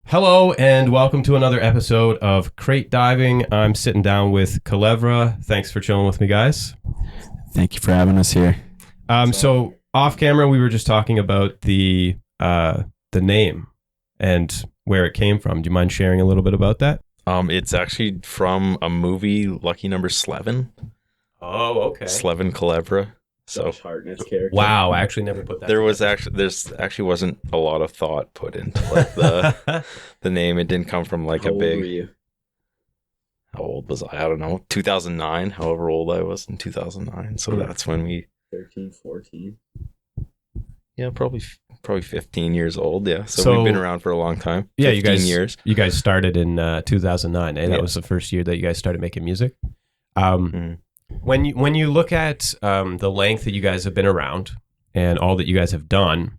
Hello and welcome to another episode of Crate Diving. I'm sitting down with Kelevra. Thanks for chilling with me, guys. Thank you for having us here. So off camera, we were just talking about the name and where it came from. Do you mind sharing a little bit about that? It's actually from a movie, Lucky Number Slevin. Oh, okay. Slevin Kelevra. So Hartnett's character. Wow, I actually never put that. there's actually wasn't a lot of thought put into like the name. It didn't come from like How a old were big. you? How old was I? I don't know. 2009. However old I was in 2009. So that's when we. 13, 14. Yeah, probably 15 years old. Yeah. So So- we've been around for a long time. Yeah, 15 years. You guys started in 2009. Eh? That Yeah. was the first year that you guys started making music. Mhm. When you look at the length that you guys have been around and all that you guys have done,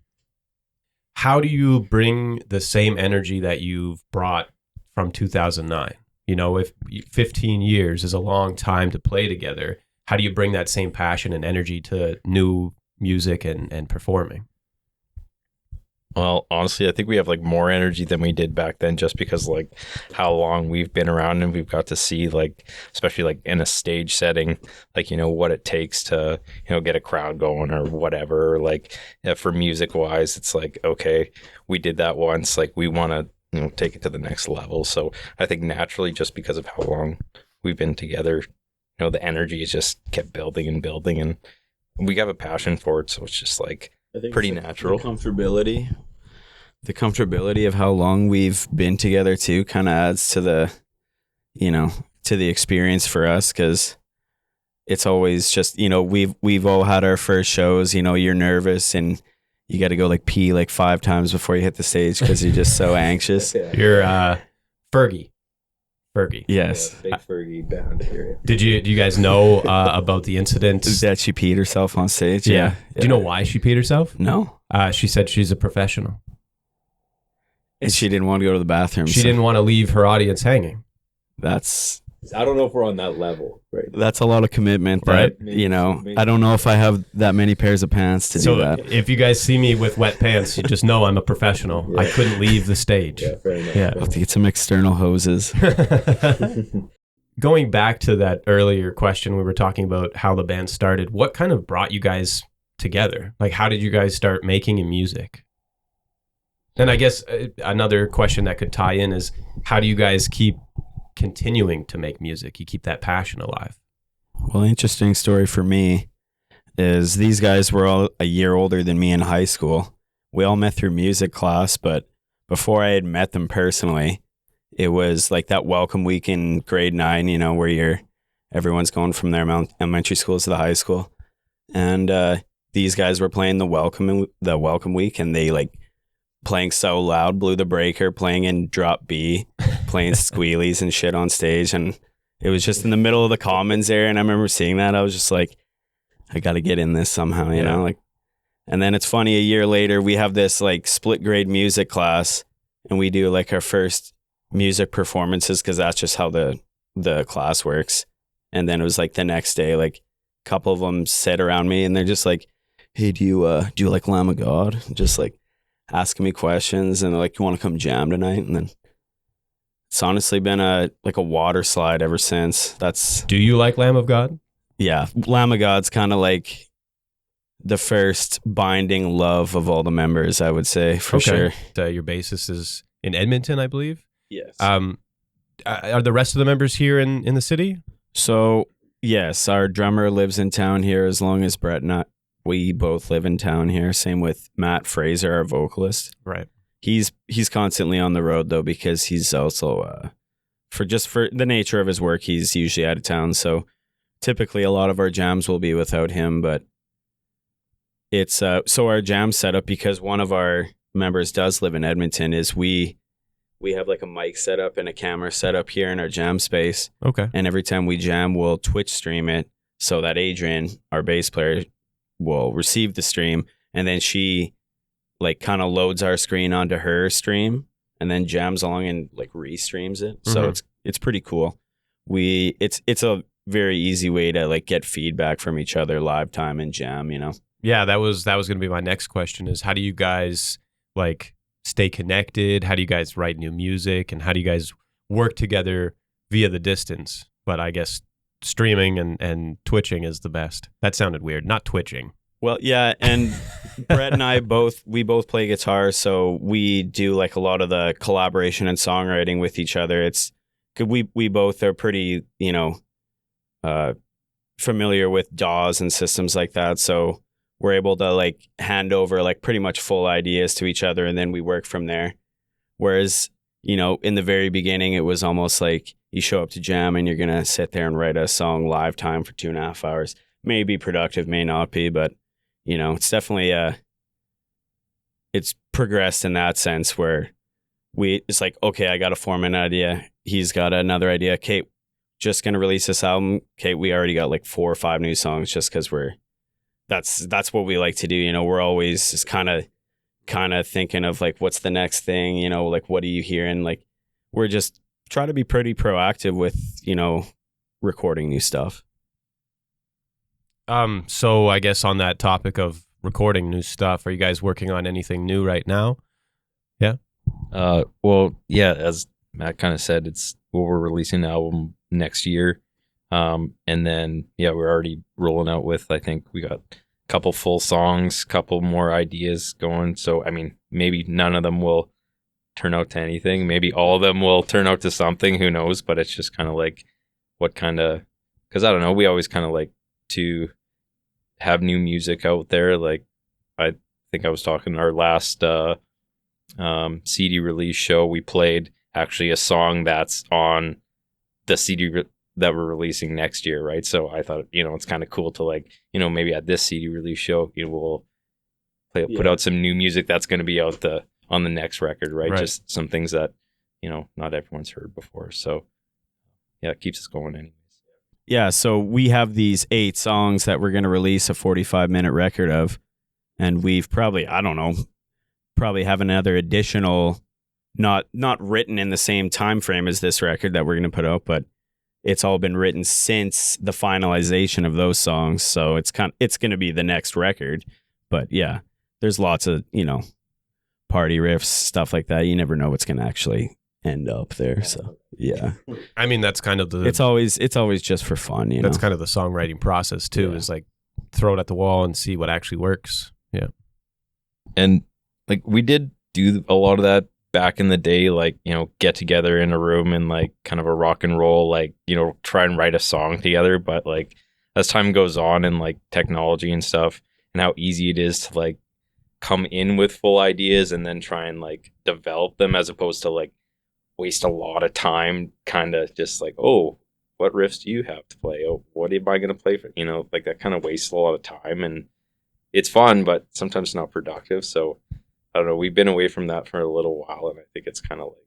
how do you bring the same energy that you've brought from 2009? You know, if 15 years is a long time to play together, how do you bring that same passion and energy to new music and performing? Well, honestly, I think we have like more energy than we did back then just because like how long we've been around and we've got to see like, especially like in a stage setting, like, you know, what it takes to, you know, get a crowd going or whatever. Like for music wise, it's like, okay, we did that once, like we want to, you know, take it to the next level. So I think naturally, just because of how long we've been together, you know, the energy has just kept building and building and we have a passion for it. So it's just like, I think pretty it's natural. The comfortability of how long we've been together too kind of adds to the, you know, to the experience for us because it's always just, you know, we've all had our first shows. You know, you're nervous and you got to go like pee like 5 times before you hit the stage because you're just so anxious. You're Fergie. Yes. big Fergie band here. Do you guys know about the incident? That she peed herself on stage. Yeah. Do you know why she peed herself? No. She said she's a professional. And she didn't want to go to the bathroom. She didn't want to leave her audience hanging. That's I don't know if we're on that level, right? a lot of commitment. That, Right. you know, I don't know if I have that many pairs of pants to So do that. if you guys see me with wet pants, you just know I'm a professional. Yeah. I couldn't leave the stage. Yeah, fair enough. Yeah. I'll have to get some external hoses. Going back to that earlier question, we were talking about how the band started. What kind of brought you guys together? Like, how did you guys start making music? And I guess another question that could tie in is, how do you guys keep continuing to make music? You keep that passion alive. Well, interesting story for me is these guys were all a year older than me in high school. We all met through music class, but before I had met them personally, it was like that welcome week in grade 9, you know, where everyone's going from their elementary schools to the high school. And these guys were playing the welcome week and they like playing so loud, blew the breaker, playing in drop B, playing squealies and shit on stage. And it was just in the middle of the commons there. And I remember seeing that. I was just like, I got to get in this somehow, you know? Like, and then it's funny, a year later, we have this like split grade music class and we do like our first music performances because that's just how the class works. And then it was like the next day, like a couple of them sit around me and they're just like, hey, do you like Lamb of God? Just like asking me questions and they're like, you want to come jam tonight? And then it's honestly been a water slide ever since. Do you like Lamb of God? Yeah, Lamb of God's kind of like the first binding love of all the members, I would say, for sure. Your bassist is in Edmonton, I believe. Yes. Are the rest of the members here in the city? So, yes, our drummer lives in town here as long as Brett and we both live in town here. Same with Matt Fraser, our vocalist. Right. He's constantly on the road though because he's also for the nature of his work, he's usually out of town. So typically a lot of our jams will be without him, but it's so our jam setup, because one of our members does live in Edmonton, is we have like a mic setup and a camera setup here in our jam space. Okay. And every time we jam, we'll Twitch stream it so that Adrian, our bass player, will receive the stream, and then she like kind of loads our screen onto her stream and then jams along and like restreams it. Mm-hmm. So it's pretty cool. It's a very easy way to like get feedback from each other live time and jam, you know. Yeah, that was going to be my next question, is how do you guys like stay connected? How do you guys write new music, and how do you guys work together via the distance? But I guess streaming and twitching is the best. That sounded weird. Not twitching. Well, yeah, and Brett and I both play guitar, so we do like a lot of the collaboration and songwriting with each other. It's good. We both are pretty, familiar with DAWs and systems like that, so we're able to like hand over like pretty much full ideas to each other, and then we work from there. Whereas, in the very beginning, it was almost like you show up to jam and you're gonna sit there and write a song live time for 2.5 hours. May be productive, may not be, but it's definitely it's progressed in that sense where it's like, okay, I got to form an idea. He's got another idea. Okay, just going to release this album. Okay, we already got like 4 or 5 new songs just because that's what we like to do. We're always just kind of thinking of like, what's the next thing, like, what are you hearing? Like, we're just try to be pretty proactive with, recording new stuff. So I guess on that topic of recording new stuff, are you guys working on anything new right now? Yeah. Well, yeah, as Matt kind of said, we're releasing an album next year. And then, yeah, we're already rolling out with, I think we got a couple full songs, couple more ideas going. So, I mean, maybe none of them will turn out to anything. Maybe all of them will turn out to something, who knows? But it's just kind of like because I don't know, we always kind of like to have new music out there. Like, I think I was talking our last CD release show, we played actually a song that's on the CD that we're releasing next year, right? So I thought, it's kind of cool to like, maybe at this CD release show, we'll put out some new music that's going to be out on the next record, right? Just some things that, not everyone's heard before. So yeah, it keeps us going anyways. Yeah, so we have these 8 songs that we're going to release a 45-minute record of, and we've probably have another additional, not written in the same time frame as this record that we're going to put out, but it's all been written since the finalization of those songs, so it's going to be the next record. But yeah, there's lots of, party riffs, stuff like that. You never know what's going to actually end up there. So yeah, I mean, that's kind of it's always just for fun. That's kind of the songwriting process too. Is like throw it at the wall and see what actually works. Yeah, and like we did do a lot of that back in the day. Like get together in a room and like kind of a rock and roll, like try and write a song together. But like as time goes on and like technology and stuff, and how easy it is to like come in with full ideas and then try and like develop them, as opposed to like waste a lot of time kind of just like, oh, what riffs do you have to play? Oh, what am I going to play for? Like that kind of wastes a lot of time, and it's fun, but sometimes not productive. So I don't know. We've been away from that for a little while, and I think it's kind of like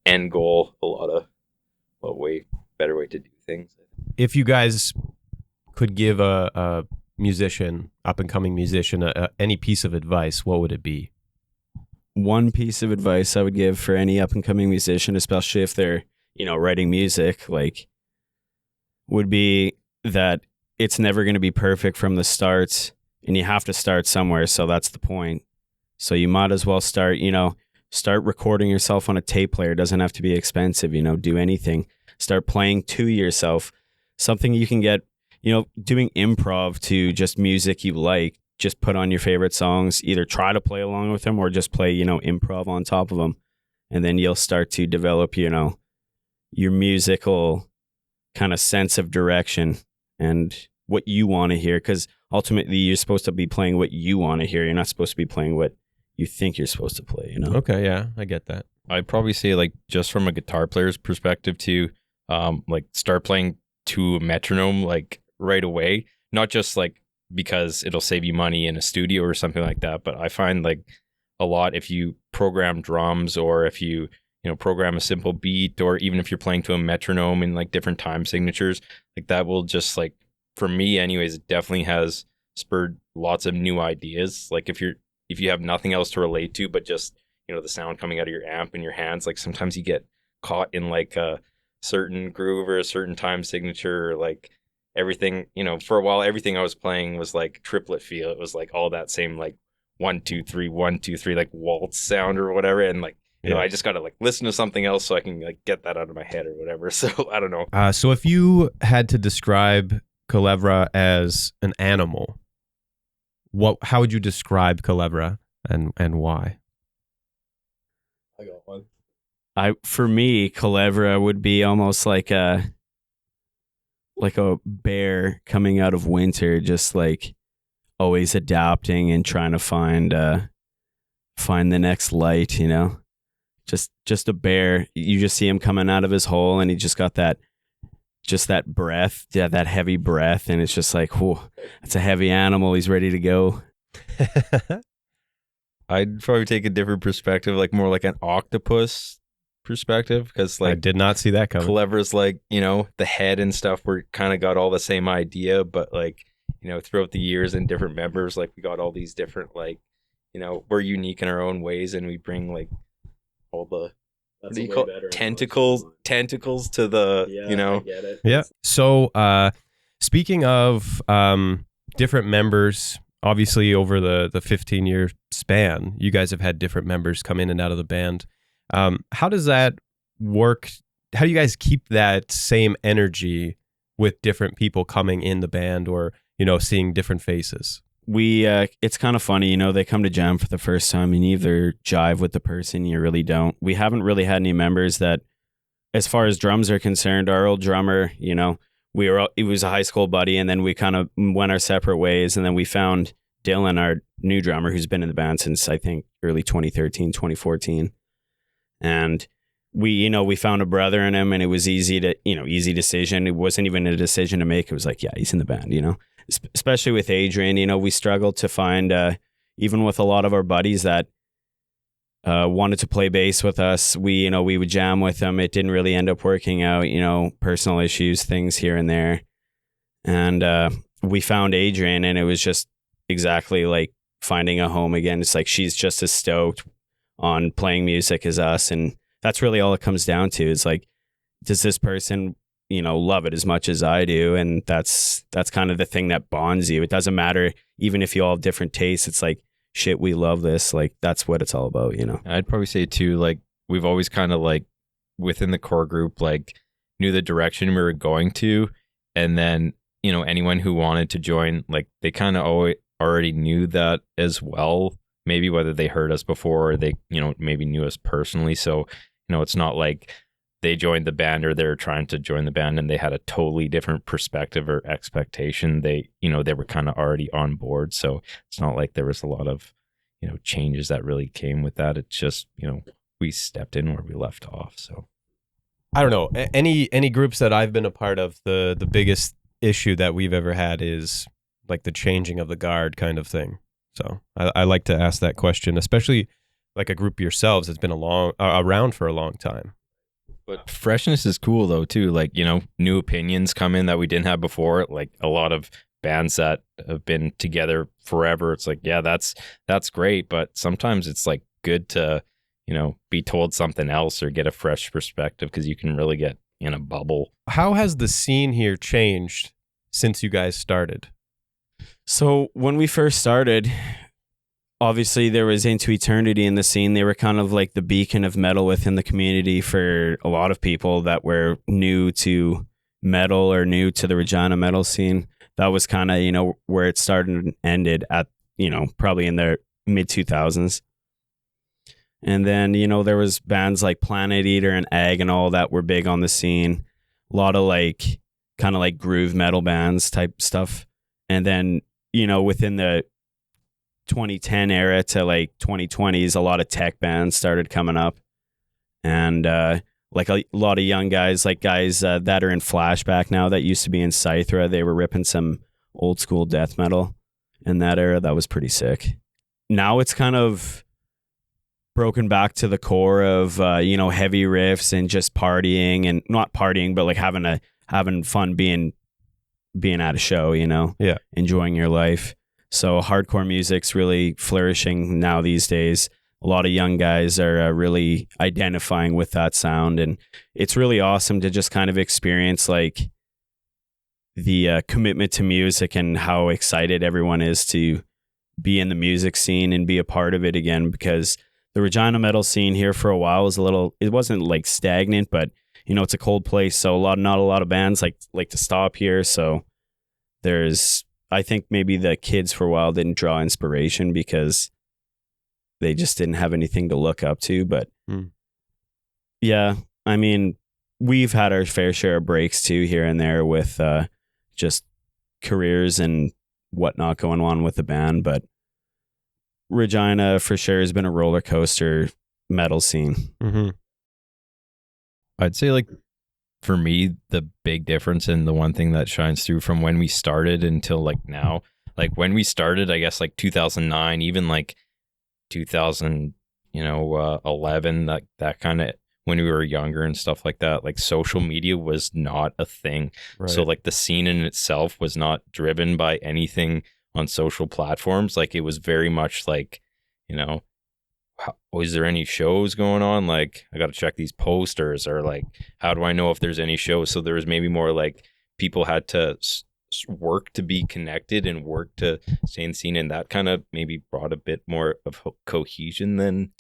end goal, a way better way to do things. If you guys could give a musician, up and coming musician, any piece of advice, what would it be? One piece of advice I would give for any up and coming musician, especially if they're, writing music, like, would be that it's never going to be perfect from the start, and you have to start somewhere. So that's the point. So you might as well start recording yourself on a tape player. It doesn't have to be expensive, do anything. Start playing to yourself, something you can get, doing improv to just music you like. Just put on your favorite songs, either try to play along with them or just play, improv on top of them. And then you'll start to develop, your musical kind of sense of direction and what you want to hear. Because ultimately, you're supposed to be playing what you want to hear. You're not supposed to be playing what you think you're supposed to play, Okay, yeah, I get that. I'd probably say, like, just from a guitar player's perspective too, like, start playing to a metronome, like, right away. Not just, like, because it'll save you money in a studio or something like that. But I find like a lot, if you program drums, or if you, program a simple beat, or even if you're playing to a metronome and like different time signatures, like that will just, like, for me anyways, it definitely has spurred lots of new ideas. Like if you have nothing else to relate to, but just, the sound coming out of your amp in your hands, like sometimes you get caught in like a certain groove or a certain time signature, or like everything, for a while, everything I was playing was like triplet feel. It was like all that same like 1-2-3, 1-2-3, like waltz sound or whatever. And like, you know, Yeah. I just got to like listen to something else so I can like get that out of my head or whatever. So I don't know. So if you had to describe Kelevra as an animal, how would you describe Kelevra and why? I got one. For me, Kelevra would be almost like a bear coming out of winter, just like always adapting and trying to find the next light, you know. Just a bear. You just see him coming out of his hole, and he just got that breath, that heavy breath, and it's just like, whoa, it's a heavy animal. He's ready to go. I'd probably take a different perspective, like more like an octopus perspective, because I like did not see that coming. Kelevra's like, you know, the head and stuff, we're kind of got all the same idea, but like, you know, throughout the years and different members, like we got all these different, like, you know, we're unique in our own ways, and we bring like all the what do you call tentacles to the, you I know. get it. Yeah. So, speaking of different members, obviously over the 15-year span, you guys have had different members come in and out of the band. How does that work? How do you guys keep that same energy with different people coming in the band, or, you know, seeing different faces? It's kind of funny, you know, they come to jam for the first time and you either jive with the person, you really don't. We haven't really had any members that, as far as drums are concerned, our old drummer, you know, he was a high school buddy, and then we kind of went our separate ways, and then we found Dylan, our new drummer, who's been in the band since I think early 2013, 2014. And we found a brother in him, and it was easy decision. It wasn't even a decision to make. It was like, yeah, he's in the band, you know. Especially with Adrian, you know, we struggled to find, even with a lot of our buddies that wanted to play bass with us, we would jam with them. It didn't really end up working out, you know, personal issues, things here and there. And we found Adrian, and it was just exactly like finding a home again. It's like she's just as stoked on playing music as us, and that's really all it comes down to. Is like, does this person, you know, love it as much as I do? And that's kind of the thing that bonds you. It doesn't matter, even if you all have different tastes. It's like, shit, we love this. Like, that's what it's all about, you know. I'd probably say too, like, we've always kind of like within the core group, like, knew the direction we were going to, and then, you know, anyone who wanted to join, like, they kind of already knew that as well. Maybe whether they heard us before, or they, you know, maybe knew us personally. So, you know, it's not like they joined the band or they're trying to join the band and they had a totally different perspective or expectation. They, you know, they were kind of already on board. So it's not like there was a lot of, you know, changes that really came with that. It's just, you know, we stepped in where we left off. So I don't know. Any groups that I've been a part of, the biggest issue that we've ever had is like the changing of the guard kind of thing. So I like to ask that question, especially like a group yourselves that's been around for a long time. But freshness is cool though too. Like, you know, new opinions come in that we didn't have before. Like a lot of bands that have been together forever. It's like, yeah, that's great. But sometimes it's like good to, you know, be told something else or get a fresh perspective, because you can really get in a bubble. How has the scene here changed since you guys started? So when we first started, obviously there was Into Eternity in the scene. They were kind of like the beacon of metal within the community for a lot of people that were new to metal or new to the Regina metal scene. That was kind of, you know, where it started and ended at, you know, probably in the mid 2000s. And then, you know, there was bands like Planet Eater and Egg and all that were big on the scene. A lot of like kind of like groove metal bands type stuff. And then, you know, within the 2010 era to like 2020s, a lot of tech bands started coming up. And like a lot of young guys, like guys that are in Flashback now that used to be in Scythra, they were ripping some old school death metal in that era. That was pretty sick. Now it's kind of broken back to the core of, you know, heavy riffs and just partying, and not partying, but like having fun being at a show, you know, yeah, enjoying your life. So hardcore music's really flourishing now these days. A lot of young guys are really identifying with that sound, and it's really awesome to just kind of experience like the commitment to music and how excited everyone is to be in the music scene and be a part of it again, because the Regina metal scene here for a while was it wasn't like stagnant, but you know, it's a cold place, so not a lot of bands like to stop here. So I think maybe the kids for a while didn't draw inspiration because they just didn't have anything to look up to. But yeah, I mean, we've had our fair share of breaks too here and there with just careers and whatnot going on with the band. But Regina for sure has been a roller coaster metal scene. Mm-hmm. I'd say like for me, the big difference and the one thing that shines through from when we started until like now, like when we started, I guess like 2009, even like 2000, 11, that kind of, when we were younger and stuff like that, like social media was not a thing. Right. So like the scene in itself was not driven by anything on social platforms. Like it was very much like, is there any shows going on? Like I got to check these posters, or like, how do I know if there's any shows? So there was maybe more like people had to work to be connected and work to stay in the scene. And that kind of maybe brought a bit more of cohesion than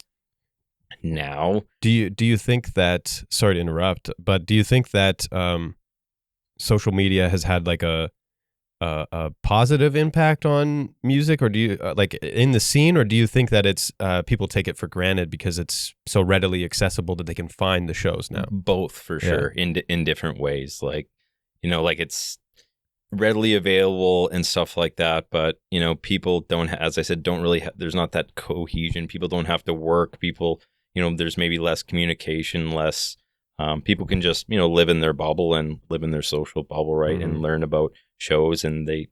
now. Do you think that, sorry to interrupt, but do you think that social media has had like a positive impact on music, or do you like in the scene, or do you think that it's people take it for granted because it's so readily accessible that they can find the shows now? Both for sure, in different ways. Like, like it's readily available and stuff like that, but people don't, as I said, don't really there's not that cohesion. People don't have to work. People, there's maybe less communication, less people can just live in their bubble and live in their social bubble, right? Mm-hmm. And learn about shows, and they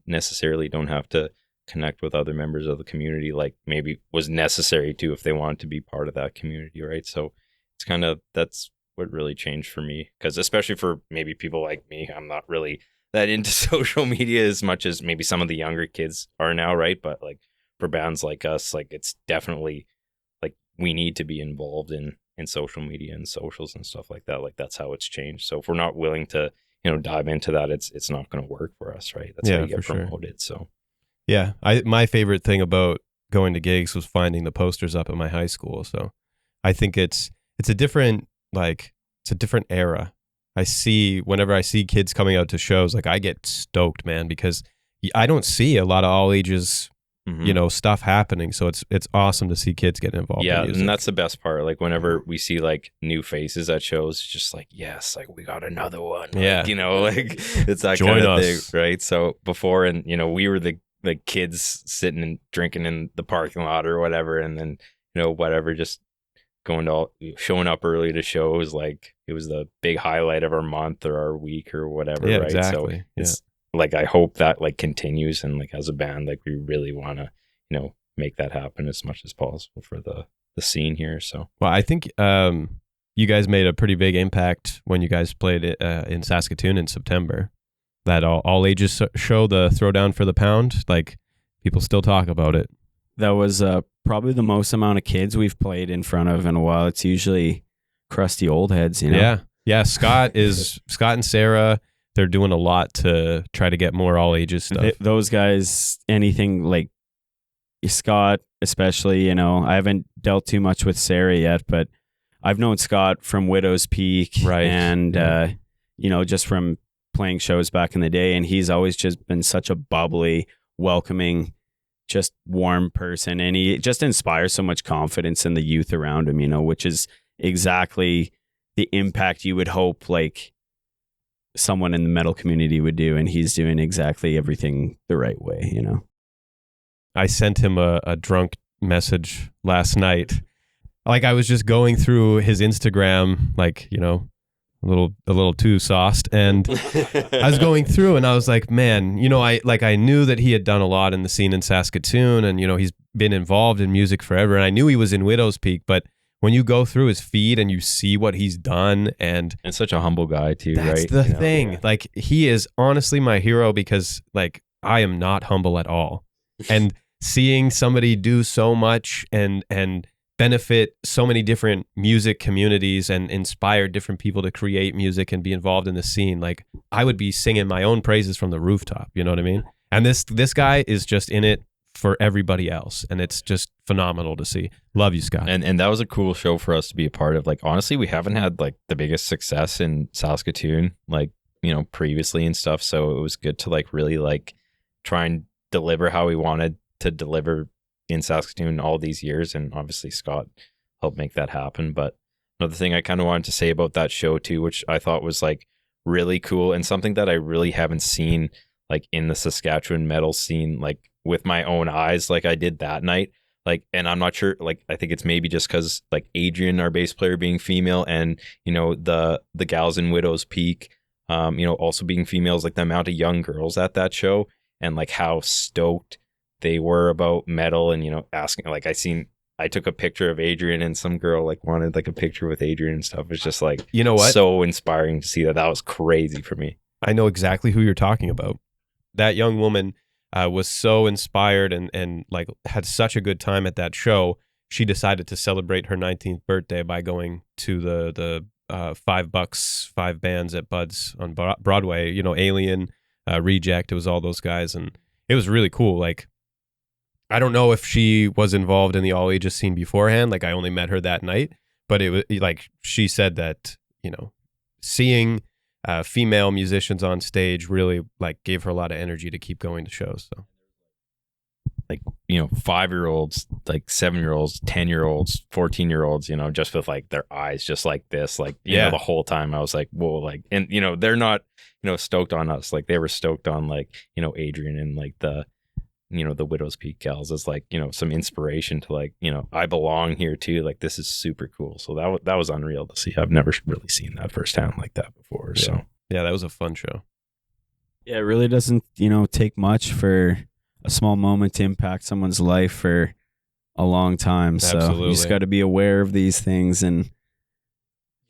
necessarily don't have to connect with other members of the community like maybe was necessary to if they wanted to be part of that community, right? So it's kind of, that's what really changed for me, because especially for maybe people like me, I'm not really that into social media as much as maybe some of the younger kids are now, right? But like for bands like us, like it's definitely like we need to be involved in social media and socials and stuff like that. Like that's how it's changed. So if we're not willing to dive into that, it's not going to work for us, right? That's how you get promoted. Sure. So yeah, my favorite thing about going to gigs was finding the posters up at my high school. So I think it's a different era. Whenever I see kids coming out to shows, like I get stoked, man, because I don't see a lot of all ages stuff happening. So it's awesome to see kids get involved. Yeah, in music. and that's the best part. Like whenever we see like new faces at shows, it's just like, yes, like we got another one. Yeah. Like, like it's that Join kind of us. thing, right? So before, and we were the kids sitting and drinking in the parking lot or whatever, and then whatever, just showing up early to shows, like it was the big highlight of our month or our week or whatever, yeah, right? exactly. So it's like, I hope that like continues, and like as a band, like we really want to make that happen as much as possible for the scene here. So well, I think you guys made a pretty big impact when you guys played in Saskatoon in September. That all ages show, the Throwdown for the Pound, like people still talk about it. That was probably the most amount of kids we've played in front of in a while. It's usually crusty old heads, Yeah. Scott and Sarah, they're doing a lot to try to get more all ages stuff. Those guys, anything like Scott, especially, I haven't dealt too much with Sarah yet, but I've known Scott from Widow's Peak, right? And just from playing shows back in the day, and he's always just been such a bubbly, welcoming, just warm person, and he just inspires so much confidence in the youth around him, which is exactly the impact you would hope like someone in the metal community would do, and he's doing exactly everything the right way. I sent him a drunk message last night. Like I was just going through his Instagram, like, a little too sauced. And I was going through and I was like, man, I knew that he had done a lot in the scene in Saskatoon, and, he's been involved in music forever. And I knew he was in Widow's Peak, but when you go through his feed and you see what he's done, and such a humble guy too, that's right? the thing. Yeah. Like he is honestly my hero, because like I am not humble at all. And seeing somebody do so much and benefit so many different music communities and inspire different people to create music and be involved in the scene, like I would be singing my own praises from the rooftop. You know what I mean? And this guy is just in it for everybody else, and it's just phenomenal to see. Love you, Scott. And that was a cool show for us to be a part of. Like, honestly, we haven't had like the biggest success in Saskatoon, like, you know, previously and stuff. So it was good to like really like try and deliver how we wanted to deliver in Saskatoon all these years. And obviously Scott helped make that happen. But another thing I kind of wanted to say about that show too, which I thought was like really cool and something that I really haven't seen like in the Saskatchewan metal scene, like with my own eyes, like I did that night. Like, and I'm not sure, like, I think it's maybe just because like Adrian, our bass player, being female, and, you know, the gals in Widow's Peak, you know, also being females, like the amount of young girls at that show and like how stoked they were about metal and, you know, asking, like, I took a picture of Adrian and some girl like wanted like a picture with Adrian and stuff. It's just like, You know what? so inspiring to see that. That was crazy for me. I know exactly who you're talking about. That young woman was so inspired and like had such a good time at that show. She decided to celebrate her 19th birthday by going to the $5, 5 bands at Bud's on Broadway. You know, Alien, Reject. It was all those guys, and it was really cool. Like, I don't know if she was involved in the all ages scene beforehand. Like, I only met her that night, but it was like she said that, you know, seeing female musicians on stage really like gave her a lot of energy to keep going to shows. So, like, you know, 5-year-olds, like 7-year-olds, 10-year-olds, 14-year-olds, you know, just with like their eyes just like this, like, you know, the whole time I was like, whoa, like, and, you know, they're not, you know, stoked on us. Like, they were stoked on like, you know, Adrian and like the, you know, the Widow's Peak gals as like, you know, some inspiration to like, you know, I belong here too. Like, this is super cool. So that was unreal to see. I've never really seen that firsthand like that before. Yeah. So yeah, that was a fun show. Yeah, it really doesn't, you know, take much for a small moment to impact someone's life for a long time. So Absolutely. you just got to be aware of these things and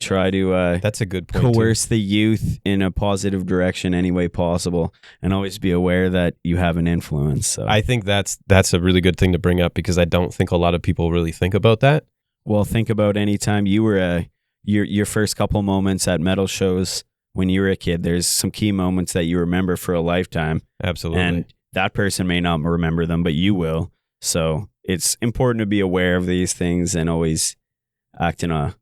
try to That's a good point. coerce the youth in a positive direction any way possible, and always be aware that you have an influence. So I think that's a really good thing to bring up, because I don't think a lot of people really think about that. well, think about any time you were your first couple moments at metal shows when you were a kid. There's some key moments that you remember for a lifetime. Absolutely. And that person may not remember them, but you will. So it's important to be aware of these things and always act in a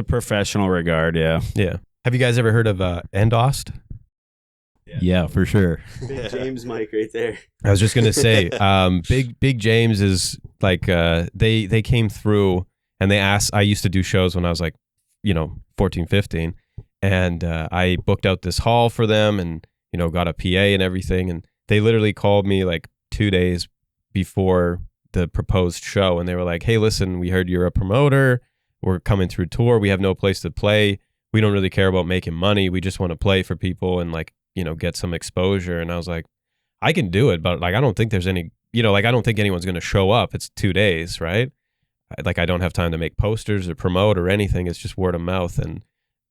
professional regard. Yeah. Yeah. Have you guys ever heard of Endost? yeah, for sure. Big James mic right there. I was just gonna say, Big James is like they came through and they asked. I used to do shows when I was like, you know, 14, 15, and I booked out this hall for them, and you know, got a PA and everything, and they literally called me like 2 days before the proposed show, and they were like, "Hey, listen, we heard you're a promoter. We're coming through tour. We have no place to play. We don't really care about making money. We just want to play for people and like, you know, get some exposure." And I was like, I can do it, but like, I don't think there's any, you know, like, I don't think anyone's going to show up. It's 2 days, right? Like, I don't have time to make posters or promote or anything. It's just word of mouth. And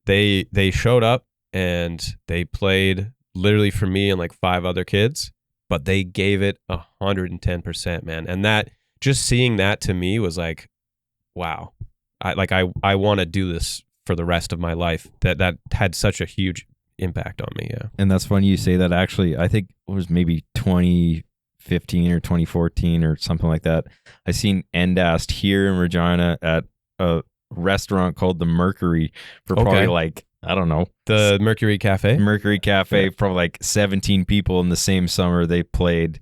they showed up and they played literally for me and like 5 other kids, but they gave it 110%, man. And that, just seeing that to me was like, wow. I want to do this for the rest of my life. That had such a huge impact on me. Yeah. And that's funny you say that. Actually, I think it was maybe 2015 or 2014 or something like that. I seen Endast here in Regina at a restaurant called the Mercury for probably like, I don't know, The Mercury Cafe. Mercury Cafe, probably like 17 people in the same summer. They played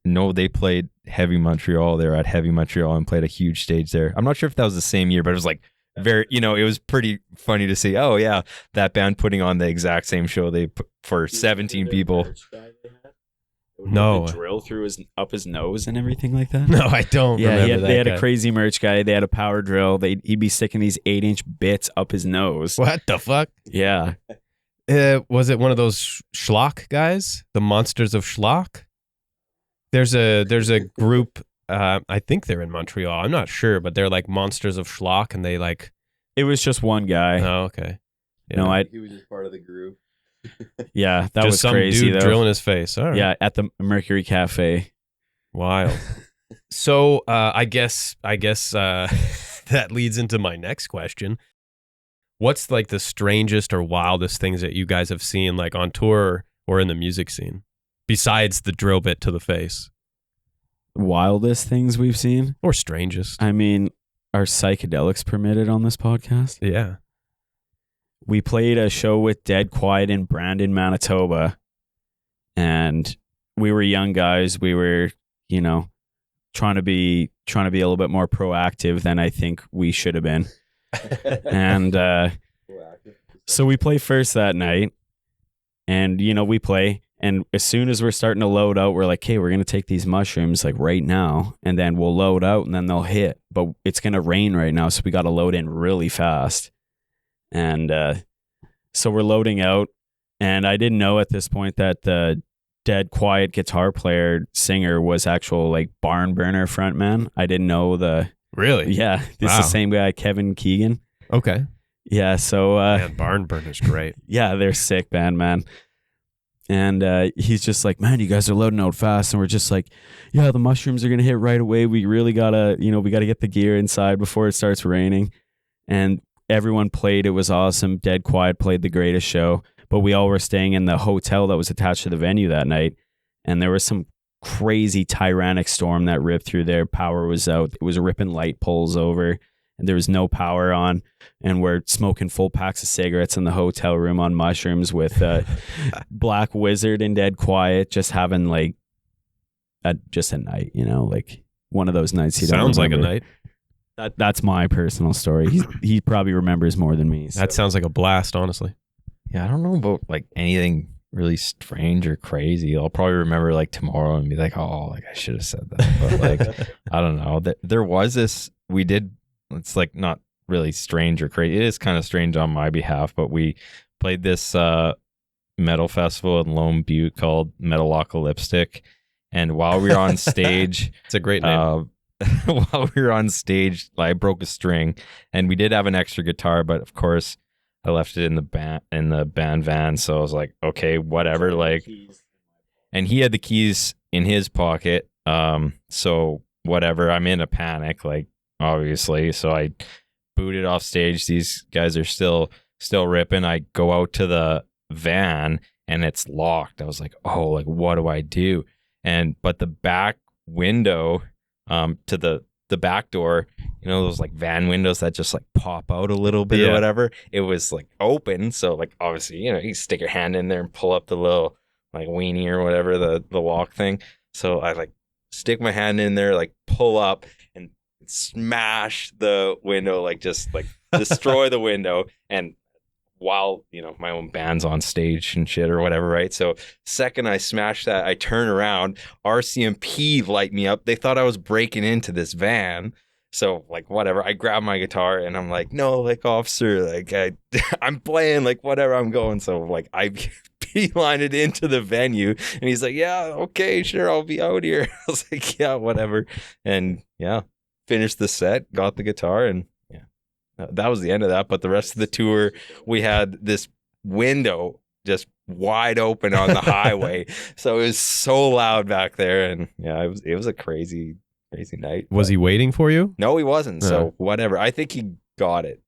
no, they played Heavy Montreal. They were at Heavy Montreal and played a huge stage there. I'm not sure if that was the same year, but it was like very, you know, it was pretty funny to see. Oh yeah, that band putting on the exact same show they put for 17 people. No. Drill through up his nose and everything like that. No, I don't remember that they had guy. a crazy merch guy. They had a power drill. He'd be sticking these 8-inch bits up his nose. What the fuck? Yeah. Was it one of those Schlock guys? The Monsters of Schlock? There's a group, I think they're in Montreal. I'm not sure, but they're like Monsters of Schlock, and they like... It was just one guy. Oh, okay. Yeah. No, He was just part of the group. yeah, that just was some crazy dude though. drilling his face. All right. Yeah, at the Mercury Cafe. Wild. So I guess that leads into my next question. What's like the strangest or wildest things that you guys have seen like on tour or in the music scene? besides the drill bit to the face? Wildest things we've seen? Or strangest? I mean, are psychedelics permitted on this podcast? Yeah. We played a show with Dead Quiet in Brandon, Manitoba, and we were young guys. We were, trying to be a little bit more proactive than I think we should have been. And so we play first that night, and we play, and as soon as we're starting to load out, we're like, "Okay, we're gonna take these mushrooms like right now, and then we'll load out, and then they'll hit. But it's gonna rain right now, so we got to load in really fast." And so we're loading out, and I didn't know at this point that the Dead Quiet guitar player singer was actual like Barn Burner frontman. I didn't know Really? Yeah, this is the same guy, Kevin Keegan. Okay. Yeah, so Man, Barn Burner's great. yeah, they're sick band, man. And he's just like, "Man, you guys are loading out fast." And we're just like, "Yeah, the mushrooms are going to hit right away. We really got to, we got to get the gear inside before it starts raining." And everyone played. It was awesome. Dead Quiet played the greatest show. But we all were staying in the hotel that was attached to the venue that night. And there was some crazy tyrannic storm that ripped through there. Power was out. It was ripping light poles over. And there was no power on. And we're smoking full packs of cigarettes in the hotel room on mushrooms with Black Wizard and Dead Quiet, just having like just a night, like one of those nights. Sounds like a night. That's my personal story. He probably remembers more than me. So. That sounds like a blast, honestly. Yeah, I don't know about like anything really strange or crazy. I'll probably remember like tomorrow and be like, "Oh, like I should have said that." But like, I don't know. There was this. We did. It's like not really strange or crazy. It is kind of strange on my behalf, but we played this metal festival in Lone Butte called Metalocalyptic, and while we were on stage, it's a great name. While we were on stage, I broke a string, and we did have an extra guitar, but of course, I left it in the band van. So I was like, okay, whatever. Like, and he had the keys in his pocket. So whatever. I'm in a panic, like obviously. So I booted off stage. These guys are still ripping. I go out to the van and it's locked. I was like, oh, like what do I do? But the back window, to the back door, those like van windows that just like pop out a little bit or whatever. It was like open. So like obviously, you stick your hand in there and pull up the little like weenie or whatever, the lock thing. So I like stick my hand in there, like pull up and smash the window, like just like destroy the window. And while, my own band's on stage and shit or whatever, right? So second I smash that, I turn around, RCMP light me up. They thought I was breaking into this van. So like whatever, I grab my guitar and I'm like, "No, like officer, like I'm playing, like whatever, I'm going." So like I beeline it into the venue and he's like, "Yeah, okay, sure, I'll be out here." I was like, "Yeah, whatever." And yeah, finished the set, got the guitar, and that was the end of that. But the rest of the tour, we had this window just wide open on the highway. So it was so loud back there. And yeah, it was a crazy night. Was he waiting for you? No, he wasn't. So whatever. I think he got it.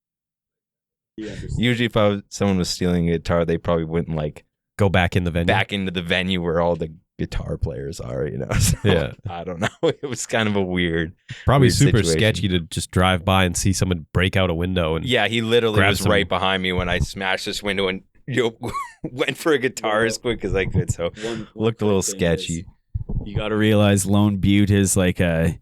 Usually if someone was stealing a guitar, they probably wouldn't like go back in the venue. Back into the venue where all the guitar players are, So, yeah. I don't know. It was kind of a weird, probably weird super situation. sketchy to just drive by and see someone break out a window. And yeah, he literally grab was some- right behind me when I smashed this window and went for a guitar as quick as I could. So looked a little sketchy. You got to realize Lone Butte is like a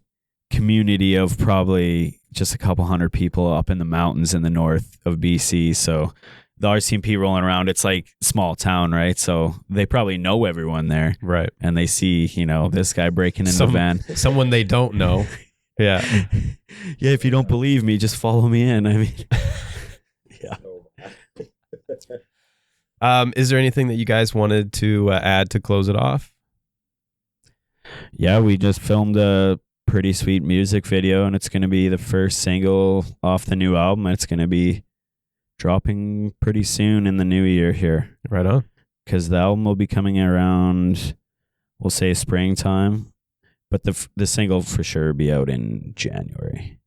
community of probably just a couple hundred people up in the mountains in the north of BC. So the RCMP rolling around, it's like small town, right? So they probably know everyone there. Right. And they see, this guy breaking in the van. Someone they don't know. Yeah. Yeah, if you don't believe me, just follow me in. I mean, yeah. Is there anything that you guys wanted to add to close it off? Yeah, we just filmed a pretty sweet music video, and it's going to be the first single off the new album. It's going to be dropping pretty soon in the new year here. Right on. Because the album will be coming around, we'll say springtime, but the single for sure will be out in January.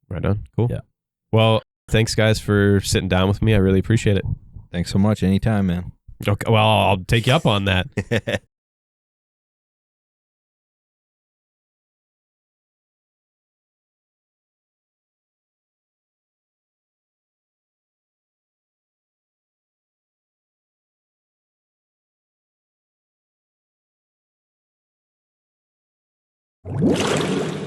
Right on. Cool. Yeah. Well, thanks guys for sitting down with me. I really appreciate it. Thanks so much. Anytime, man. Okay. Well, I'll take you up on that. you.